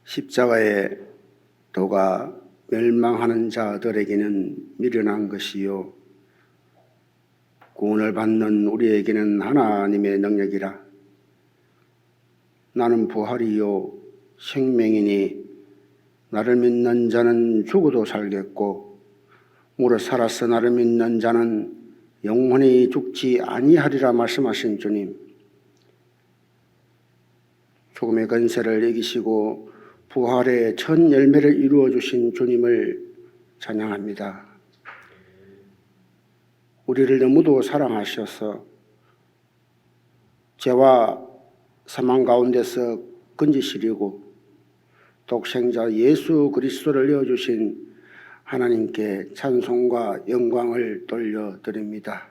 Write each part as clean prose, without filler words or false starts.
십자가의 도가 멸망하는 자들에게는 미련한 것이요 구원을 받는 우리에게는 하나님의 능력이라. 나는 부활이요 생명이니 나를 믿는 자는 죽어도 살겠고 무릇 살아서 나를 믿는 자는 영원히 죽지 아니하리라 말씀하신 주님, 죽음의 권세를 이기시고 부활의 첫 열매를 이루어 주신 주님을 찬양합니다. 우리를 너무도 사랑하셔서 죄와 사망 가운데서 건지시려고 독생자 예수 그리스도를 내어주신 하나님께 찬송과 영광을 돌려드립니다.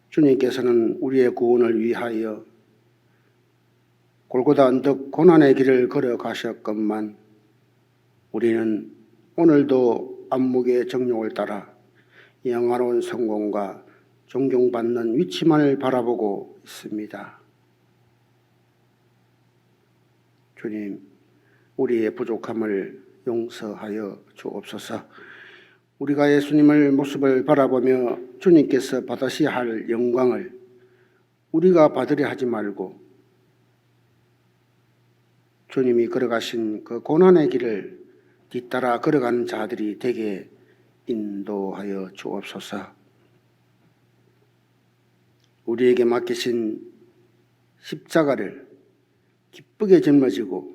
주님께서는 우리의 구원을 위하여 골고다 언덕 고난의 길을 걸어가셨건만 우리는 오늘도 안목의 정욕을 따라 영화로운 성공과 존경받는 위치만을 바라보고 있습니다. 주님, 우리의 부족함을 용서하여 주옵소서. 우리가 예수님을 모습을 바라보며 주님께서 받으셔야 할 영광을 우리가 받으려 하지 말고 주님이 걸어가신 그 고난의 길을 뒤따라 걸어가는 자들이 되게 인도하여 주옵소서. 우리에게 맡기신 십자가를 기쁘게 짊어지고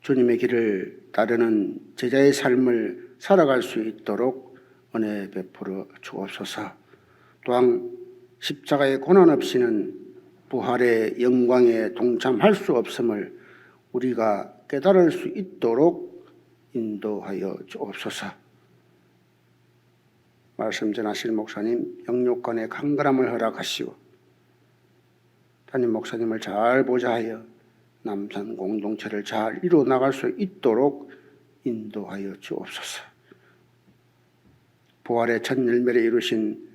주님의 길을 따르는 제자의 삶을 살아갈 수 있도록 은혜 베풀어 주옵소서. 또한 십자가의 고난 없이는 부활의 영광에 동참할 수 없음을 우리가 깨달을 수 있도록 인도하여 주옵소서. 말씀 전하실 목사님 영육간의 강건함을 허락하시고 담임 목사님을 잘 보좌하여 남산 공동체를 잘 이루어 나갈 수 있도록 인도하여 주옵소서. 부활의 첫 열매를 이루신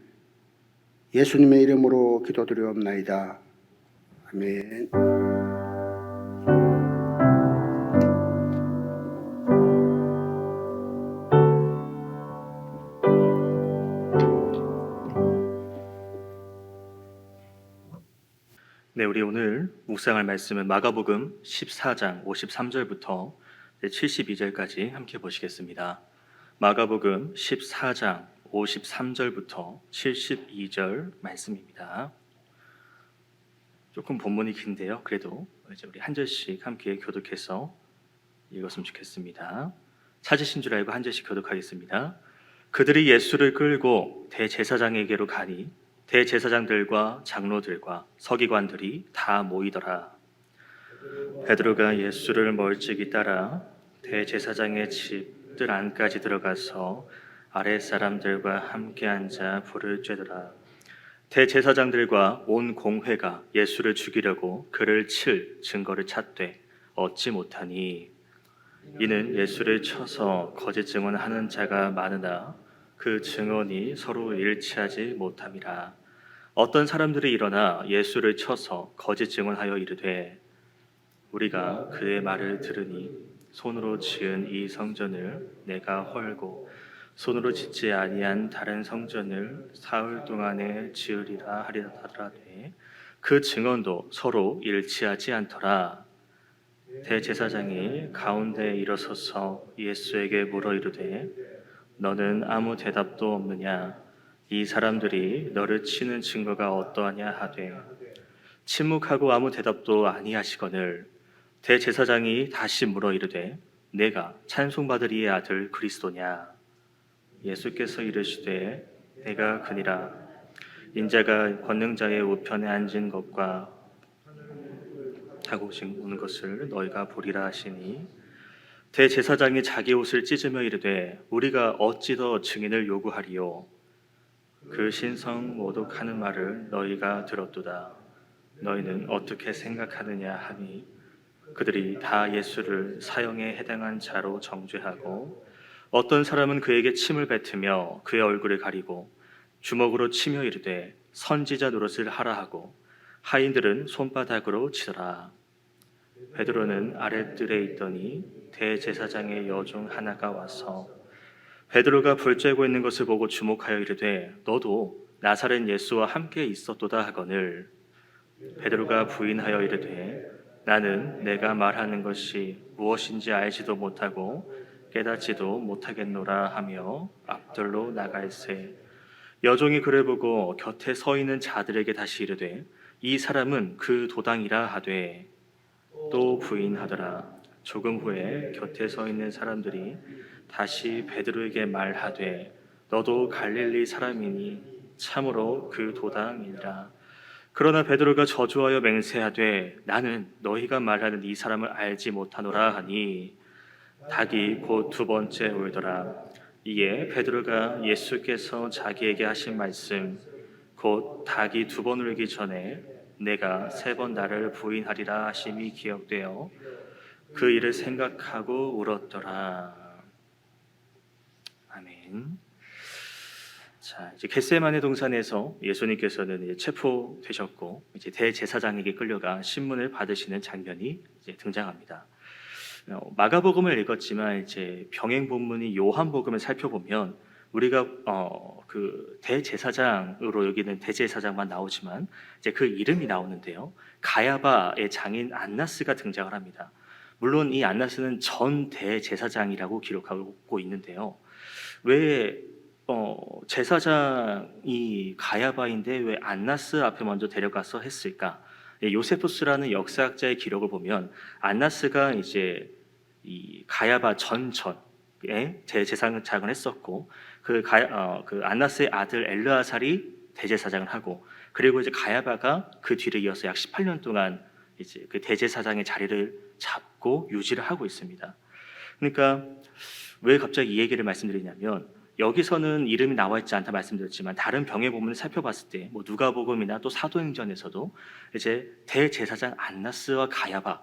예수님의 이름으로 기도드리옵나이다. 아멘. 네, 우리 오늘 묵상할 말씀은 마가복음 14장 53절부터 72절까지 함께 보시겠습니다. 마가복음 14장 53절부터 72절 말씀입니다. 조금 본문이 긴데요. 그래도 이제 우리 한 절씩 함께 교독해서 읽었으면 좋겠습니다. 찾으신 줄 알고 한 절씩 교독하겠습니다. 그들이 예수를 끌고 대제사장에게로 가니 대제사장들과 장로들과 서기관들이 다 모이더라. 베드로가 예수를 멀찍이 따라 대제사장의 집들 안까지 들어가서 아랫사람들과 함께 앉아 불을 쬐더라. 대제사장들과 온 공회가 예수를 죽이려고 그를 칠 증거를 찾되 얻지 못하니 이는 예수를 쳐서 거짓 증언하는 자가 많으나 그 증언이 서로 일치하지 못함이라. 어떤 사람들이 일어나 예수를 쳐서 거짓 증언하여 이르되 우리가 그의 말을 들으니 손으로 지은 이 성전을 내가 헐고 손으로 짓지 아니한 다른 성전을 사흘 동안에 지으리라 하더라되 그 증언도 서로 일치하지 않더라. 대제사장이 가운데에 일어서서 예수에게 물어 이르되 너는 아무 대답도 없느냐? 이 사람들이 너를 치는 증거가 어떠하냐 하되 침묵하고 아무 대답도 아니하시거늘 대제사장이 다시 물어 이르되 내가 찬송받을 이의 아들 그리스도냐? 예수께서 이르시되 내가 그니라. 인자가 권능자의 우편에 앉은 것과 타고 오는 것을 너희가 보리라 하시니 대제사장이 자기 옷을 찢으며 이르되 우리가 어찌 더 증인을 요구하리요? 그 신성 모독하는 말을 너희가 들었도다. 너희는 어떻게 생각하느냐 하니 그들이 다 예수를 사형에 해당한 자로 정죄하고 어떤 사람은 그에게 침을 뱉으며 그의 얼굴을 가리고 주먹으로 치며 이르되 선지자 노릇을 하라 하고 하인들은 손바닥으로 치더라. 베드로는 아랫뜰에 있더니 대제사장의 여중 하나가 와서 베드로가 불 쬐고 있는 것을 보고 주목하여 이르되 너도 나사렛 예수와 함께 있었도다 하거늘 베드로가 부인하여 이르되 나는 내가 말하는 것이 무엇인지 알지도 못하고 깨닫지도 못하겠노라 하며 앞들로 나갈새 여종이 그를 보고 곁에 서 있는 자들에게 다시 이르되 이 사람은 그 도당이라 하되 또 부인하더라. 조금 후에 곁에 서 있는 사람들이 다시 베드로에게 말하되 너도 갈릴리 사람이니 참으로 그 도당이니라. 그러나 베드로가 저주하여 맹세하되 나는 너희가 말하는 이 사람을 알지 못하노라 하니 닭이 곧 두 번째 울더라. 이에 베드로가 예수께서 자기에게 하신 말씀 곧 닭이 두 번 울기 전에 내가 세 번 나를 부인하리라 하심이 기억되어 그 일을 생각하고 울었더라. 아멘. 자, 이제 겟세마네 동산에서 예수님께서는 이제 체포되셨고 이제 대제사장에게 끌려가 신문을 받으시는 장면이 이제 등장합니다. 마가복음을 읽었지만 이제 병행 본문이 요한복음을 살펴보면 우리가 그 대제사장으로 여기는 대제사장만 나오지만 이제 그 이름이 나오는데요. 가야바의 장인 안나스가 등장을 합니다. 물론 이 안나스는 전 대제사장이라고 기록하고 있는데요. 왜 제사장이 가야바인데 왜 안나스 앞에 먼저 데려가서 했을까? 요세푸스라는 역사학자의 기록을 보면 안나스가 이제 이 가야바 전전에 대제사장을 했었고 그 안나스의 아들 엘르아살이 대제사장을 하고 그리고 이제 가야바가 그 뒤를 이어서 약 18년 동안 이제 그 대제사장의 자리를 잡고 유지를 하고 있습니다. 그러니까 왜 갑자기 이 얘기를 말씀드리냐면 여기서는 이름이 나와 있지 않다 말씀드렸지만 다른 병의 본문을 살펴봤을 때 뭐 누가복음이나 또 사도행전에서도 이제 대제사장 안나스와 가야바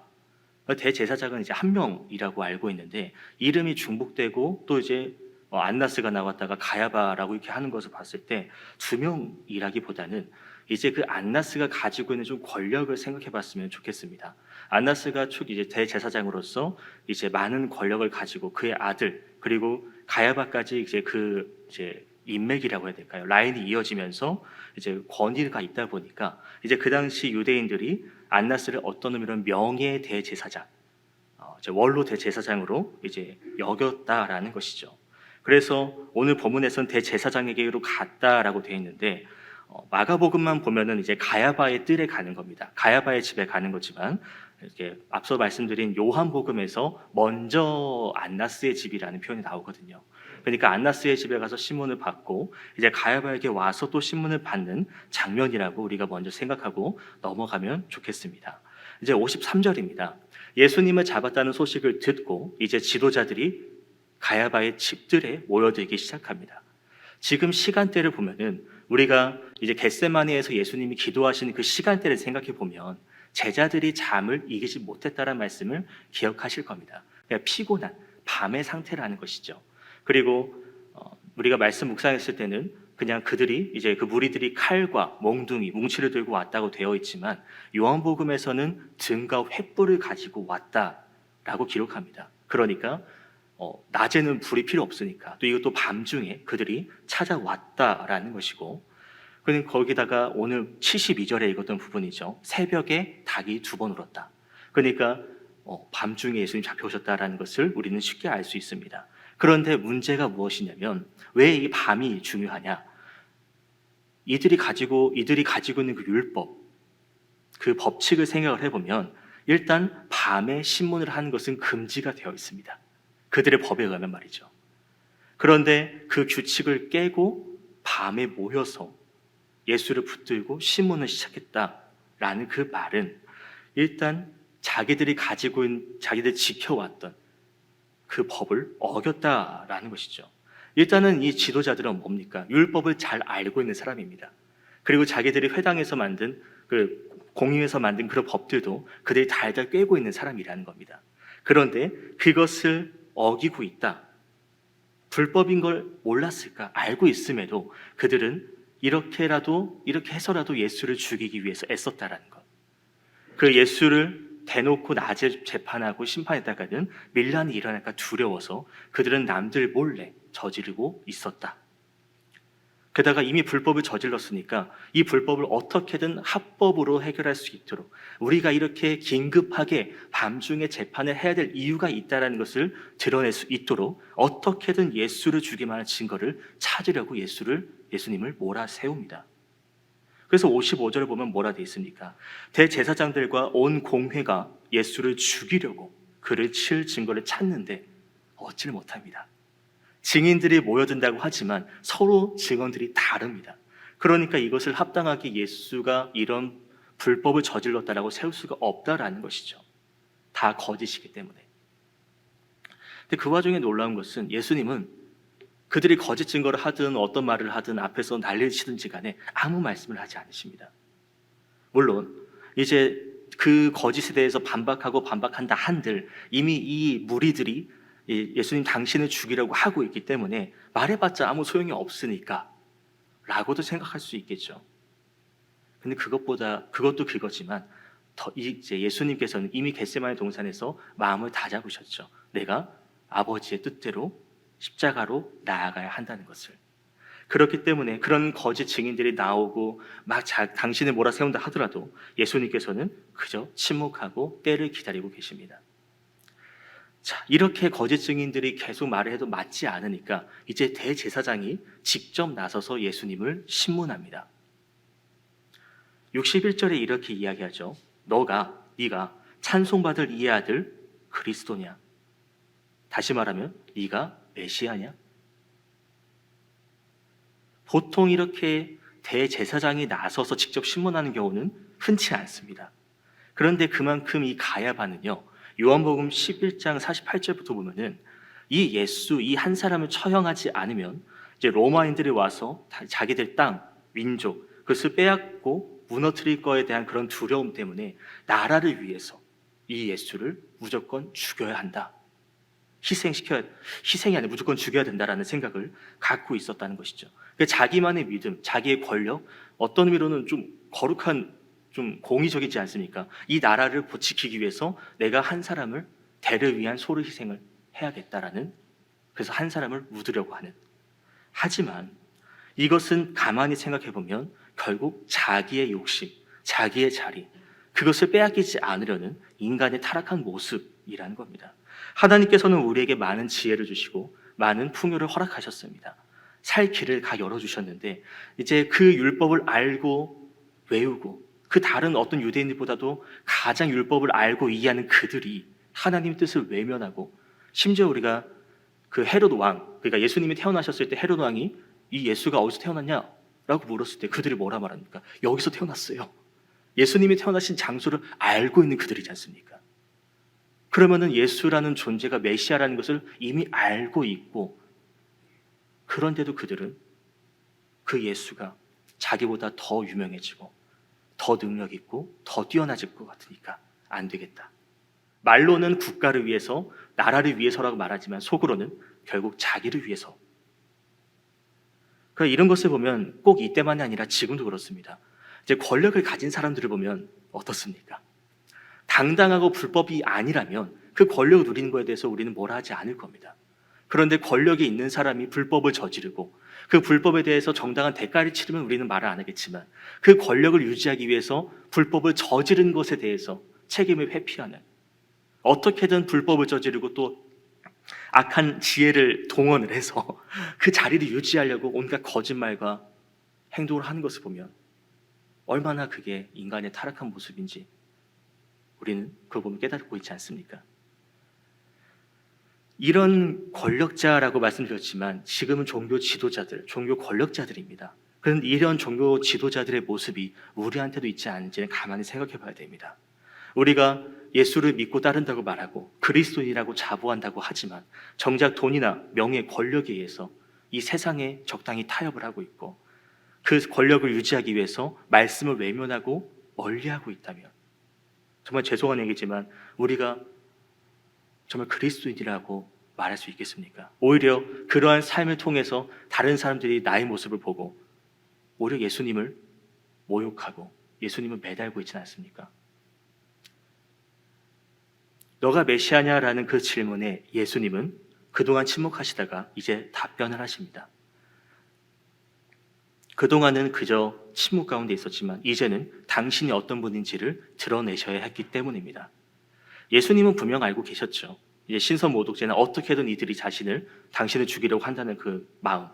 대제사장은 이제 한 명이라고 알고 있는데 이름이 중복되고 또 이제 안나스가 나왔다가 가야바라고 이렇게 하는 것을 봤을 때 두 명이라기보다는 이제 그 안나스가 가지고 있는 좀 권력을 생각해봤으면 좋겠습니다. 안나스가 쭉 이제 대제사장으로서 이제 많은 권력을 가지고 그의 아들 그리고 가야바까지 이제 인맥이라고 해야 될까요? 라인이 이어지면서 이제 권위가 있다 보니까 이제 그 당시 유대인들이 안나스를 어떤 의미로 명예 대제사장, 이제 원로 대제사장으로 이제 여겼다라는 것이죠. 그래서 오늘 본문에서는 대제사장에게로 갔다라고 되어 있는데 마가복음만 보면은 이제 가야바의 뜰에 가는 겁니다. 가야바의 집에 가는 거지만 이렇게 앞서 말씀드린 요한복음에서 먼저 안나스의 집이라는 표현이 나오거든요. 그러니까 안나스의 집에 가서 신문을 받고 이제 가야바에게 와서 또 신문을 받는 장면이라고 우리가 먼저 생각하고 넘어가면 좋겠습니다. 이제 53절입니다. 예수님을 잡았다는 소식을 듣고 이제 지도자들이 가야바의 집들에 모여들기 시작합니다. 지금 시간대를 보면은 우리가 이제 겟세마네에서 예수님이 기도하시는 그 시간대를 생각해 보면 제자들이 잠을 이기지 못했다는 말씀을 기억하실 겁니다. 그러니까 피곤한 밤의 상태라는 것이죠. 그리고 우리가 말씀 묵상했을 때는 그냥 그들이 이제 그 무리들이 칼과 몽둥이, 뭉치를 들고 왔다고 되어 있지만 요한복음에서는 등과 횃불을 가지고 왔다라고 기록합니다. 그러니까 낮에는 불이 필요 없으니까 또 이것도 밤중에 그들이 찾아왔다라는 것이고 그는 거기다가 오늘 72절에 읽었던 부분이죠. 새벽에 닭이 두 번 울었다. 그러니까 밤중에 예수님 잡혀오셨다라는 것을 우리는 쉽게 알 수 있습니다. 그런데 문제가 무엇이냐면 왜 이 밤이 중요하냐? 이들이 가지고 있는 그 율법, 그 법칙을 생각을 해보면 일단 밤에 신문을 하는 것은 금지가 되어 있습니다. 그들의 법에 의하면 말이죠. 그런데 그 규칙을 깨고 밤에 모여서 예수를 붙들고 신문을 시작했다라는 그 말은 일단 자기들이 지켜왔던 그 법을 어겼다라는 것이죠. 일단은 이 지도자들은 뭡니까? 율법을 잘 알고 있는 사람입니다. 그리고 자기들이 회당에서 만든 공의회에서 만든 그런 법들도 그들이 달달 꿰고 있는 사람이라는 겁니다. 그런데 그것을 어기고 있다. 불법인 걸 몰랐을까? 알고 있음에도 그들은 이렇게 해서라도 예수를 죽이기 위해서 애썼다라는 것. 그 예수를 대놓고 낮에 재판하고 심판했다가는 밀란이 일어날까 두려워서 그들은 남들 몰래 저지르고 있었다. 게다가 이미 불법을 저질렀으니까 이 불법을 어떻게든 합법으로 해결할 수 있도록 우리가 이렇게 긴급하게 밤중에 재판을 해야 될 이유가 있다는 것을 드러낼 수 있도록 어떻게든 예수를 죽일 만한 증거를 찾으려고 예수님을 몰아세웁니다. 그래서 55절을 보면 뭐라 되어 있습니까? 대제사장들과 온 공회가 예수를 죽이려고 그를 칠 증거를 찾는데 얻지를 못합니다. 증인들이 모여든다고 하지만 서로 증언들이 다릅니다. 그러니까 이것을 합당하게 예수가 이런 불법을 저질렀다라고 세울 수가 없다라는 것이죠. 다 거짓이기 때문에. 근데 그 와중에 놀라운 것은 예수님은 그들이 거짓 증거를 하든 어떤 말을 하든 앞에서 난리를 치든지 간에 아무 말씀을 하지 않으십니다. 물론 이제 그 거짓에 대해서 반박한다 한들 이미 이 무리들이 예수님 당신을 죽이려고 하고 있기 때문에 말해봤자 아무 소용이 없으니까 라고도 생각할 수 있겠죠. 근데 그것도 그거지만 이제 예수님께서는 이미 겟세마네 동산에서 마음을 다잡으셨죠. 내가 아버지의 뜻대로 십자가로 나아가야 한다는 것을. 그렇기 때문에 그런 거짓 증인들이 나오고 막 당신을 몰아세운다 하더라도 예수님께서는 그저 침묵하고 때를 기다리고 계십니다. 자, 이렇게 거짓 증인들이 계속 말을 해도 맞지 않으니까 이제 대제사장이 직접 나서서 예수님을 신문합니다. 61절에 이렇게 이야기하죠. 네가 찬송받을 이의 아들 그리스도냐? 다시 말하면 네가 메시아냐? 보통 이렇게 대제사장이 나서서 직접 신문하는 경우는 흔치 않습니다. 그런데 그만큼 이 가야바는요, 요한복음 11장 48절부터 보면은 이 예수, 이 한 사람을 처형하지 않으면 이제 로마인들이 와서 자기들 땅, 민족, 그것을 빼앗고 무너뜨릴 거에 대한 그런 두려움 때문에 나라를 위해서 이 예수를 무조건 죽여야 한다. 희생이 아니라 무조건 죽여야 된다라는 생각을 갖고 있었다는 것이죠. 그러니까 자기만의 믿음, 자기의 권력, 어떤 의미로는 좀 거룩한, 좀 공의적이지 않습니까? 이 나라를 지키기 위해서 내가 한 사람을 대를 위한 소를 희생을 해야겠다라는, 그래서 한 사람을 묻으려고 하는. 하지만 이것은 가만히 생각해 보면 결국 자기의 욕심, 자기의 자리, 그것을 빼앗기지 않으려는 인간의 타락한 모습이라는 겁니다. 하나님께서는 우리에게 많은 지혜를 주시고 많은 풍요를 허락하셨습니다. 살 길을 다 열어주셨는데 이제 그 율법을 알고 외우고 그 다른 어떤 유대인들보다도 가장 율법을 알고 이해하는 그들이 하나님의 뜻을 외면하고, 심지어 우리가 그 헤롯 왕, 그러니까 예수님이 태어나셨을 때 헤롯 왕이 이 예수가 어디서 태어났냐라고 물었을 때 그들이 뭐라 말합니까? 여기서 태어났어요. 예수님이 태어나신 장소를 알고 있는 그들이지 않습니까? 그러면은 예수라는 존재가 메시아라는 것을 이미 알고 있고, 그런데도 그들은 그 예수가 자기보다 더 유명해지고 더 능력 있고 더 뛰어나질 것 같으니까 안 되겠다. 말로는 국가를 위해서, 나라를 위해서라고 말하지만 속으로는 결국 자기를 위해서. 그러니까 이런 것을 보면 꼭 이때만이 아니라 지금도 그렇습니다. 이제 권력을 가진 사람들을 보면 어떻습니까? 당당하고 불법이 아니라면 그 권력을 누리는 것에 대해서 우리는 뭐라 하지 않을 겁니다. 그런데 권력이 있는 사람이 불법을 저지르고 그 불법에 대해서 정당한 대가를 치르면 우리는 말을 안 하겠지만, 그 권력을 유지하기 위해서 불법을 저지른 것에 대해서 책임을 회피하는, 어떻게든 불법을 저지르고 또 악한 지혜를 동원을 해서 그 자리를 유지하려고 온갖 거짓말과 행동을 하는 것을 보면 얼마나 그게 인간의 타락한 모습인지 우리는 그걸 보면 깨닫고 있지 않습니까? 이런 권력자라고 말씀드렸지만 지금은 종교 지도자들, 종교 권력자들입니다. 그런데 이런 종교 지도자들의 모습이 우리한테도 있지 않은지는 가만히 생각해 봐야 됩니다. 우리가 예수를 믿고 따른다고 말하고 그리스도인이라고 자부한다고 하지만 정작 돈이나 명예, 권력에 의해서 이 세상에 적당히 타협을 하고 있고, 그 권력을 유지하기 위해서 말씀을 외면하고 멀리하고 있다면 정말 죄송한 얘기지만 우리가 정말 그리스도인이라고 말할 수 있겠습니까? 오히려 그러한 삶을 통해서 다른 사람들이 나의 모습을 보고 오히려 예수님을 모욕하고 예수님을 매달고 있지 않습니까? 너가 메시아냐라는 그 질문에 예수님은 그동안 침묵하시다가 이제 답변을 하십니다. 그동안은 그저 침묵 가운데 있었지만 이제는 당신이 어떤 분인지를 드러내셔야 했기 때문입니다. 예수님은 분명 알고 계셨죠. 이제 신선모독죄는 어떻게든 이들이 당신을 죽이려고 한다는 그 마음.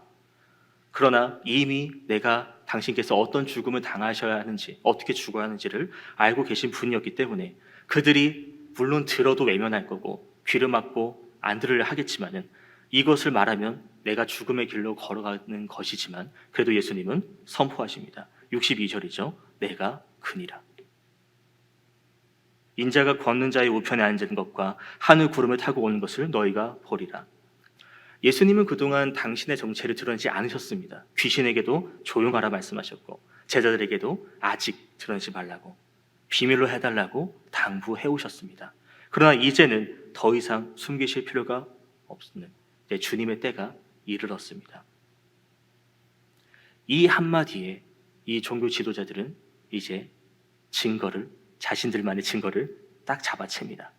그러나 이미 내가 당신께서 어떤 죽음을 당하셔야 하는지, 어떻게 죽어야 하는지를 알고 계신 분이었기 때문에 그들이 물론 들어도 외면할 거고 귀를 막고 안 들으려 하겠지만은 이것을 말하면 내가 죽음의 길로 걸어가는 것이지만 그래도 예수님은 선포하십니다. 62절이죠. 내가 그니라. 인자가 걷는 자의 우편에 앉은 것과 하늘 구름을 타고 오는 것을 너희가 보리라. 예수님은 그동안 당신의 정체를 드러내지 않으셨습니다. 귀신에게도 조용하라 말씀하셨고 제자들에게도 아직 드러내지 말라고 비밀로 해달라고 당부해 오셨습니다. 그러나 이제는 더 이상 숨기실 필요가 없는 주님의 때가 이르렀습니다. 이 한마디에 이 종교 지도자들은 이제 자신들만의 증거를 딱 잡아챕니다.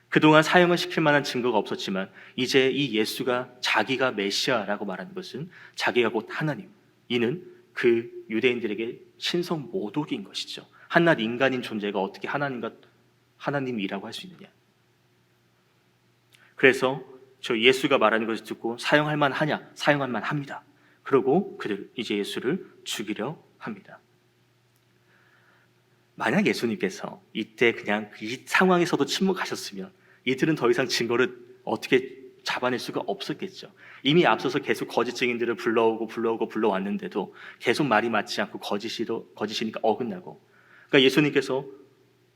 그동안 사형을 시킬 만한 증거가 없었지만 이제 이 예수가 자기가 메시아라고 말하는 것은 자기가 곧 하나님, 이는 그 유대인들에게 신성 모독인 것이죠. 한낱 인간인 존재가 어떻게 하나님이라고 할 수 있느냐. 그래서 저 예수가 말하는 것을 듣고 사용할 만하냐? 사용할 만합니다. 그리고 그들 이제 예수를 죽이려 합니다. 만약 예수님께서 이때 그냥 이 상황에서도 침묵하셨으면 이들은 더 이상 증거를 어떻게 잡아낼 수가 없었겠죠. 이미 앞서서 계속 거짓 증인들을 불러왔는데도 계속 말이 맞지 않고 거짓이니까 어긋나고. 그러니까 예수님께서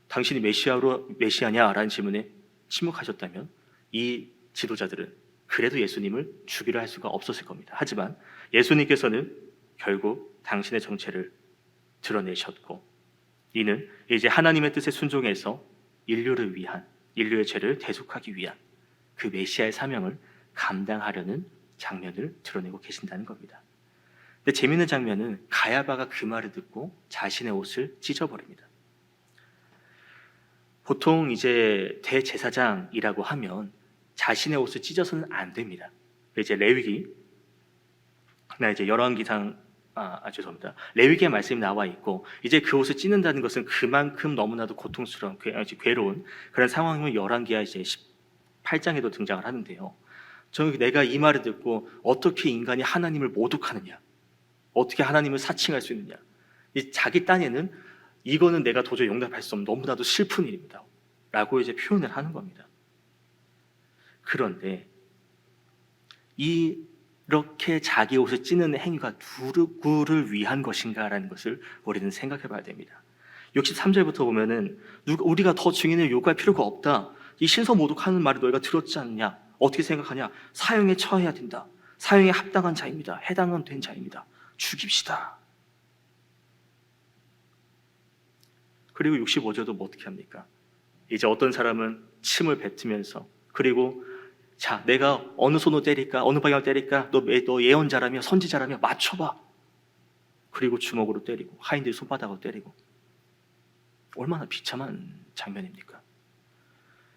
당신이 메시아냐라는 질문에 침묵하셨다면 이 지도자들은 그래도 예수님을 죽이려 할 수가 없었을 겁니다. 하지만 예수님께서는 결국 당신의 정체를 드러내셨고 이는 이제 하나님의 뜻에 순종해서 인류의 죄를 대속하기 위한 그 메시아의 사명을 감당하려는 장면을 드러내고 계신다는 겁니다. 근데 재미있는 장면은 가야바가 그 말을 듣고 자신의 옷을 찢어버립니다. 보통 이제 대제사장이라고 하면 자신의 옷을 찢어서는 안 됩니다. 이제 레위기의 말씀이 나와 있고 이제 그 옷을 찢는다는 것은 그만큼 너무나도 고통스러운 괴로운 그런 상황이면 열왕기하 이제 18장에도 등장을 하는데요. 내가 이 말을 듣고 어떻게 인간이 하나님을 모독하느냐, 어떻게 하나님을 사칭할 수 있느냐, 자기 딴에는 이거는 내가 도저히 용납할 수 없는 너무나도 슬픈 일입니다 라고 이제 표현을 하는 겁니다. 그런데 이렇게 자기 옷을 찢는 행위가 누구를 위한 것인가라는 것을 우리는 생각해 봐야 됩니다. 63절부터 보면은 우리가 더 증인을 요구할 필요가 없다. 이 신성모독하는 말을 너희가 들었지 않느냐? 어떻게 생각하냐? 사형에 처해야 된다. 사형에 합당한 자입니다. 해당은 된 자입니다. 죽입시다. 그리고 65절도 뭐 어떻게 합니까? 이제 어떤 사람은 침을 뱉으면서 그리고 자, 내가 어느 손으로 때릴까? 어느 방향으로 때릴까? 너 예언자라며 선지자라며 맞춰봐. 그리고 주먹으로 때리고 하인들 손바닥으로 때리고 얼마나 비참한 장면입니까?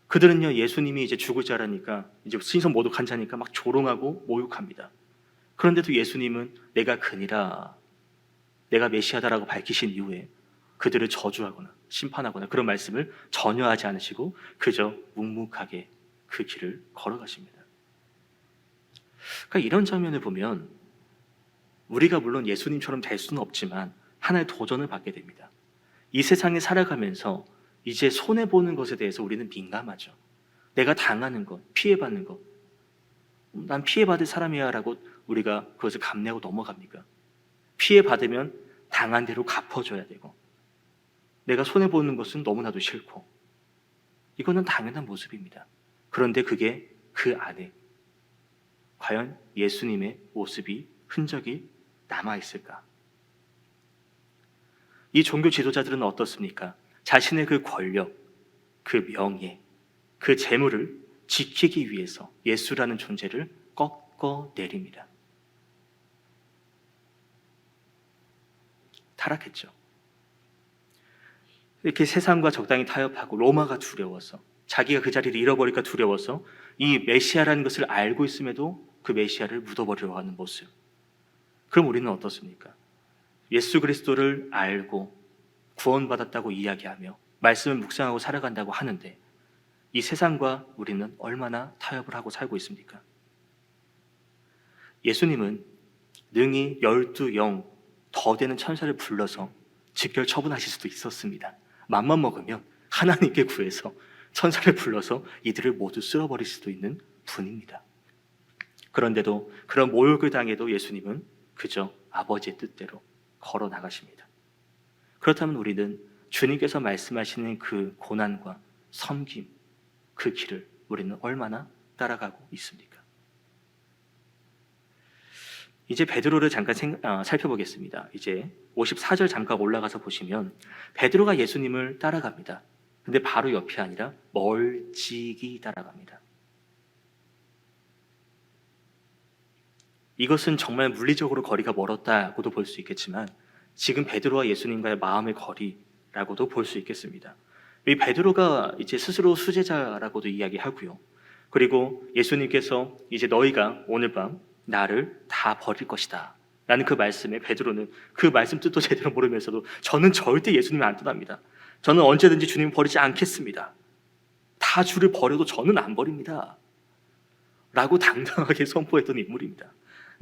그들은요 예수님이 이제 죽을 자라니까 이제 신성 모독한 자니까 막 조롱하고 모욕합니다. 그런데도 예수님은 내가 그니라, 내가 메시아다라고 밝히신 이후에 그들을 저주하거나 심판하거나 그런 말씀을 전혀 하지 않으시고 그저 묵묵하게 그 길을 걸어가십니다. 그러니까 이런 장면을 보면 우리가 물론 예수님처럼 될 수는 없지만 하나의 도전을 받게 됩니다. 이 세상에 살아가면서 이제 손해보는 것에 대해서 우리는 민감하죠. 내가 당하는 것, 피해받는 것, 난 피해받을 사람이야 라고 우리가 그것을 감내하고 넘어갑니까? 피해받으면 당한 대로 갚아줘야 되고 내가 손해보는 것은 너무나도 싫고 이거는 당연한 모습입니다. 그런데 그게 그 안에 과연 예수님의 모습이 흔적이 남아있을까? 이 종교 지도자들은 어떻습니까? 자신의 그 권력, 그 명예, 그 재물을 지키기 위해서 예수라는 존재를 꺾어내립니다. 타락했죠. 이렇게 세상과 적당히 타협하고 로마가 두려워서 자기가 그 자리를 잃어버릴까 두려워서 이 메시아라는 것을 알고 있음에도 그 메시아를 묻어버리려고 하는 모습. 그럼 우리는 어떻습니까? 예수 그리스도를 알고 구원받았다고 이야기하며 말씀을 묵상하고 살아간다고 하는데 이 세상과 우리는 얼마나 타협을 하고 살고 있습니까? 예수님은 능히 12영 더 되는 천사를 불러서 직결 처분하실 수도 있었습니다. 맘만 먹으면 하나님께 구해서 천사를 불러서 이들을 모두 쓸어버릴 수도 있는 분입니다. 그런데도 그런 모욕을 당해도 예수님은 그저 아버지의 뜻대로 걸어 나가십니다. 그렇다면 우리는 주님께서 말씀하시는 그 고난과 섬김, 그 길을 우리는 얼마나 따라가고 있습니까? 이제 베드로를 잠깐 살펴보겠습니다. 이제 54절 잠깐 올라가서 보시면 베드로가 예수님을 따라갑니다. 근데 바로 옆이 아니라 멀찍이 따라갑니다. 이것은 정말 물리적으로 거리가 멀었다고도 볼 수 있겠지만 지금 베드로와 예수님과의 마음의 거리라고도 볼 수 있겠습니다. 이 베드로가 이제 스스로 수제자라고도 이야기하고요. 그리고 예수님께서 이제 너희가 오늘 밤 나를 다 버릴 것이다 라는 그 말씀에 베드로는 그 말씀 뜻도 제대로 모르면서도 저는 절대 예수님을 안 떠납니다. 저는 언제든지 주님을 버리지 않겠습니다. 다 주를 버려도 저는 안 버립니다 라고 당당하게 선포했던 인물입니다.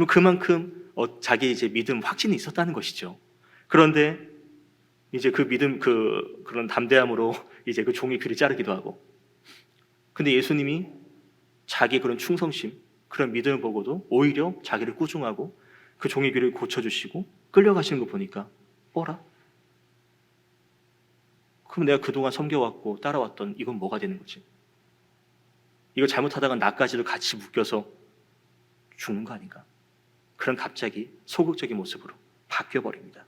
그만큼 자기 이제 믿음 확신이 있었다는 것이죠. 그런데 이제 그 믿음 그런 담대함으로 이제 그 종의 귀를 자르기도 하고, 근데 예수님이 자기 그런 충성심, 그런 믿음을 보고도 오히려 자기를 꾸중하고 그 종의 귀를 고쳐주시고 끌려가시는 거 보니까 어라? 그럼 내가 그동안 섬겨왔고 따라왔던 이건 뭐가 되는 거지? 이거 잘못하다가 나까지도 같이 묶여서 죽는 거 아닌가? 그런 갑자기 소극적인 모습으로 바뀌어버립니다.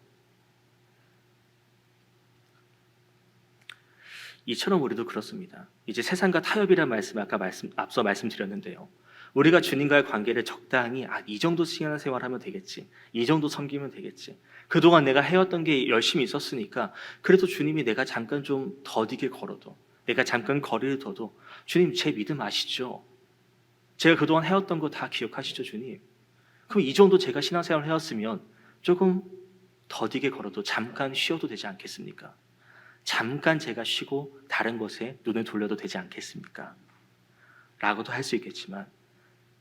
이처럼 우리도 그렇습니다. 이제 세상과 타협이라는 말씀을 앞서 말씀드렸는데요. 우리가 주님과의 관계를 적당히 이 정도 시간 생활하면 되겠지, 이 정도 섬기면 되겠지, 그동안 내가 해왔던 게 열심히 있었으니까 그래도 주님이 내가 잠깐 좀 더디게 걸어도, 내가 잠깐 거리를 둬도 주님 제 믿음 아시죠? 제가 그동안 해왔던 거 다 기억하시죠 주님? 그럼 이 정도 제가 신앙생활을 해왔으면 조금 더디게 걸어도 잠깐 쉬어도 되지 않겠습니까? 잠깐 제가 쉬고 다른 것에 눈을 돌려도 되지 않겠습니까? 라고도 할 수 있겠지만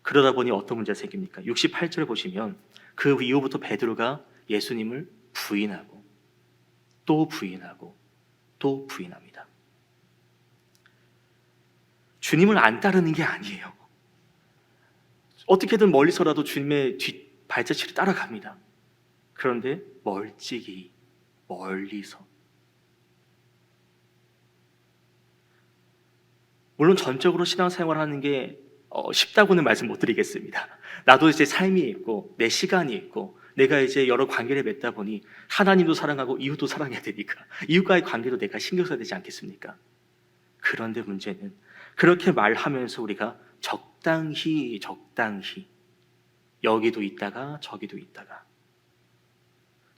그러다 보니 어떤 문제가 생깁니까? 68절 보시면 그 이후부터 베드로가 예수님을 부인하고 또 부인하고 또 부인합니다. 주님을 안 따르는 게 아니에요. 어떻게든 멀리서라도 주님의 뒷 발자취를 따라갑니다. 그런데 멀찍이 멀리서, 물론 전적으로 신앙생활하는 게 쉽다고는 말씀 못 드리겠습니다. 나도 이제 삶이 있고 내 시간이 있고 내가 이제 여러 관계를 맺다 보니 하나님도 사랑하고 이웃도 사랑해야 되니까 이웃과의 관계도 내가 신경 써야 되지 않겠습니까? 그런데 문제는 그렇게 말하면서 우리가 적당히 여기도 있다가 저기도 있다가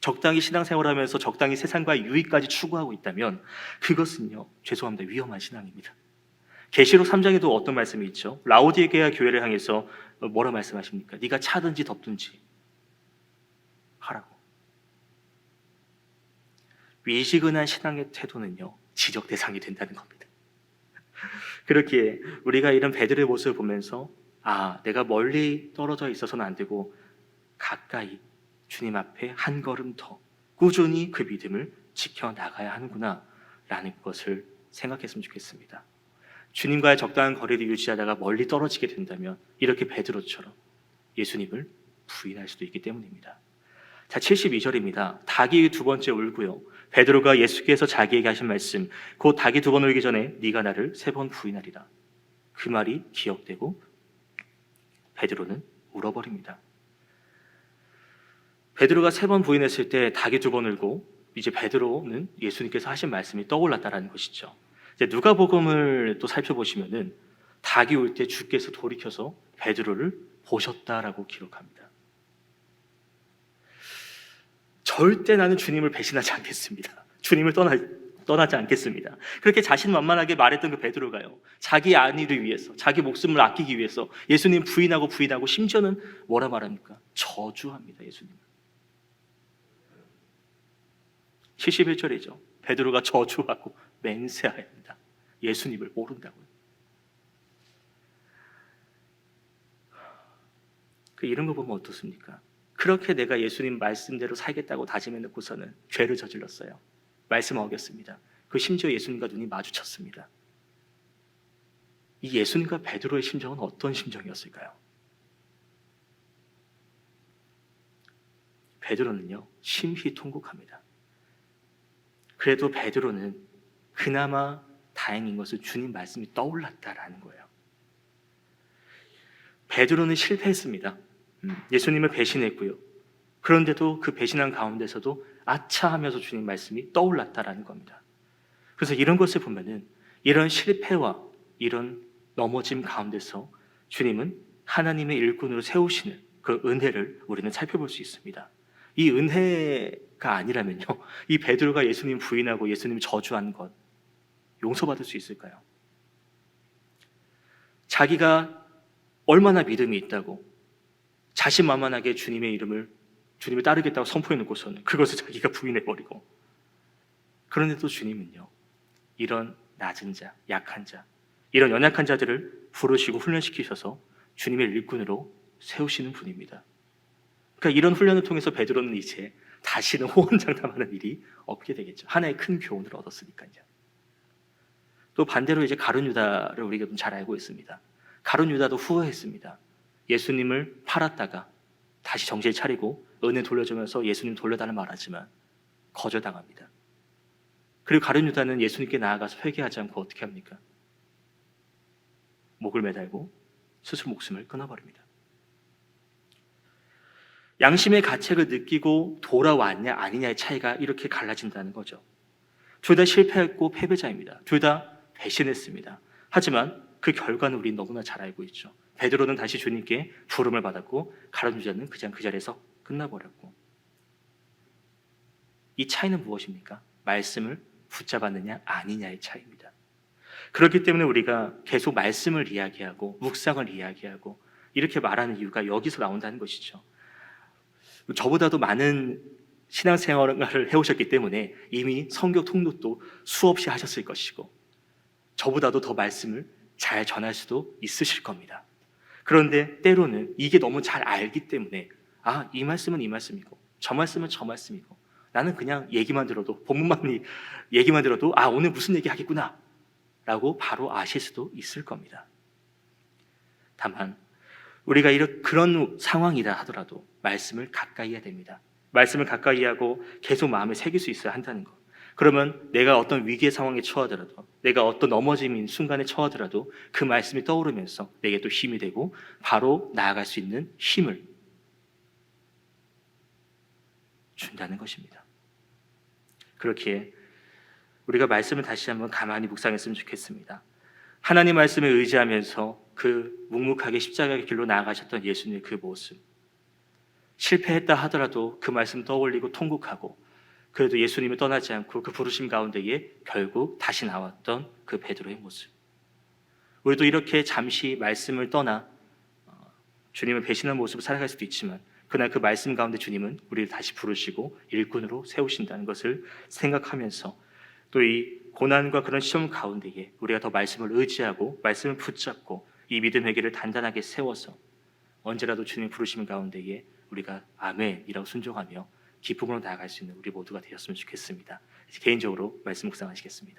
적당히 신앙생활하면서 적당히 세상과의 유익까지 추구하고 있다면 그것은요, 죄송합니다, 위험한 신앙입니다. 계시록 3장에도 어떤 말씀이 있죠? 라오디게아 교회를 향해서 뭐라 말씀하십니까? 네가 차든지 덥든지 하라고. 미지근한 신앙의 태도는요, 지적 대상이 된다는 겁니다. 그렇기에 우리가 이런 베드로의 모습을 보면서 내가 멀리 떨어져 있어서는 안 되고 가까이 주님 앞에 한 걸음 더 꾸준히 그 믿음을 지켜나가야 하는구나 라는 것을 생각했으면 좋겠습니다. 주님과의 적당한 거리를 유지하다가 멀리 떨어지게 된다면 이렇게 베드로처럼 예수님을 부인할 수도 있기 때문입니다. 자, 72절입니다. 닭이 두 번째 울고요. 베드로가 예수께서 자기에게 하신 말씀, 곧 닭이 두 번 울기 전에 네가 나를 세 번 부인하리라. 그 말이 기억되고 베드로는 울어버립니다. 베드로가 세 번 부인했을 때 닭이 두 번 울고 이제 베드로는 예수님께서 하신 말씀이 떠올랐다는 것이죠. 이제 누가복음을 또 살펴보시면은 닭이 울 때 주께서 돌이켜서 베드로를 보셨다라고 기록합니다. 절대 나는 주님을 배신하지 않겠습니다. 주님을 떠날 떠나지 않겠습니다. 그렇게 자신만만하게 말했던 그 베드로가요, 자기 안위를 위해서, 자기 목숨을 아끼기 위해서 예수님 부인하고 심지어는 뭐라 말합니까? 저주합니다. 예수님. 71절이죠. 베드로가 저주하고 맹세하였다. 예수님을 모른다고요. 이런 거 보면 어떻습니까? 그렇게 내가 예수님 말씀대로 살겠다고 다짐해놓고서는 죄를 저질렀어요. 말씀 어겼습니다. 그 심지어 예수님과 눈이 마주쳤습니다. 이 예수님과 베드로의 심정은 어떤 심정이었을까요? 베드로는요, 심히 통곡합니다. 그래도 베드로는 그나마 다행인 것은 주님 말씀이 떠올랐다라는 거예요. 베드로는 실패했습니다. 예수님을 배신했고요. 그런데도 그 배신한 가운데서도 아차 하면서 주님 말씀이 떠올랐다라는 겁니다. 그래서 이런 것을 보면은 이런 실패와 이런 넘어짐 가운데서 주님은 하나님의 일꾼으로 세우시는 그 은혜를 우리는 살펴볼 수 있습니다. 이 은혜가 아니라면요, 이 베드로가 예수님 부인하고 예수님 저주한 것 용서받을 수 있을까요? 자기가 얼마나 믿음이 있다고 자신만만하게 주님을 따르겠다고 선포해놓고서는 그것을 자기가 부인해버리고, 그런데도 주님은요, 이런 낮은 자, 약한 자, 이런 연약한 자들을 부르시고 훈련시키셔서 주님의 일꾼으로 세우시는 분입니다. 그러니까 이런 훈련을 통해서 베드로는 이제 다시는 호언장담하는 일이 없게 되겠죠. 하나의 큰 교훈을 얻었으니까요. 또 반대로 이제 가룟 유다를 우리가 좀 잘 알고 있습니다. 가룟 유다도 후회했습니다. 예수님을 팔았다가 다시 정신 차리고 은혜 돌려주면서 예수님 돌려달라 말하지만 거절당합니다. 그리고 가룟 유다는 예수님께 나아가서 회개하지 않고 어떻게 합니까? 목을 매달고 스스로 목숨을 끊어버립니다. 양심의 가책을 느끼고 돌아왔냐 아니냐의 차이가 이렇게 갈라진다는 거죠. 둘 다 실패했고 패배자입니다. 둘 다 배신했습니다. 하지만 그 결과는 우리 너무나 잘 알고 있죠. 베드로는 다시 주님께 부름을 받았고 가룟 유다는 그냥 그 자리에서 끝나버렸고, 이 차이는 무엇입니까? 말씀을 붙잡았느냐 아니냐의 차이입니다. 그렇기 때문에 우리가 계속 말씀을 이야기하고 묵상을 이야기하고 이렇게 말하는 이유가 여기서 나온다는 것이죠. 저보다도 많은 신앙생활을 해오셨기 때문에 이미 성경 통독도 수없이 하셨을 것이고 저보다도 더 말씀을 잘 전할 수도 있으실 겁니다. 그런데 때로는 이게 너무 잘 알기 때문에 이 말씀은 이 말씀이고 저 말씀은 저 말씀이고 나는 그냥 얘기만 들어도 본문만 얘기만 들어도 오늘 무슨 얘기 하겠구나 라고 바로 아실 수도 있을 겁니다. 다만 우리가 그런 상황이다 하더라도 말씀을 가까이 해야 됩니다. 말씀을 가까이 하고 계속 마음에 새길 수 있어야 한다는 것. 그러면 내가 어떤 위기의 상황에 처하더라도, 내가 어떤 넘어짐인 순간에 처하더라도 그 말씀이 떠오르면서 내게 또 힘이 되고 바로 나아갈 수 있는 힘을 준다는 것입니다. 그렇기에 우리가 말씀을 다시 한번 가만히 묵상했으면 좋겠습니다. 하나님 말씀에 의지하면서 그 묵묵하게 십자가의 길로 나아가셨던 예수님의 그 모습, 실패했다 하더라도 그 말씀 떠올리고 통곡하고 그래도 예수님을 떠나지 않고 그 부르심 가운데에 결국 다시 나왔던 그 베드로의 모습, 우리도 이렇게 잠시 말씀을 떠나 주님을 배신한 모습을 살아갈 수도 있지만 그날 그 말씀 가운데 주님은 우리를 다시 부르시고 일꾼으로 세우신다는 것을 생각하면서 또 이 고난과 그런 시험 가운데에 우리가 더 말씀을 의지하고 말씀을 붙잡고 이 믿음의 길을 단단하게 세워서 언제라도 주님 부르심 가운데에 우리가 아멘이라고 순종하며 기쁨으로 나아갈 수 있는 우리 모두가 되었으면 좋겠습니다. 개인적으로 말씀 묵상하시겠습니다.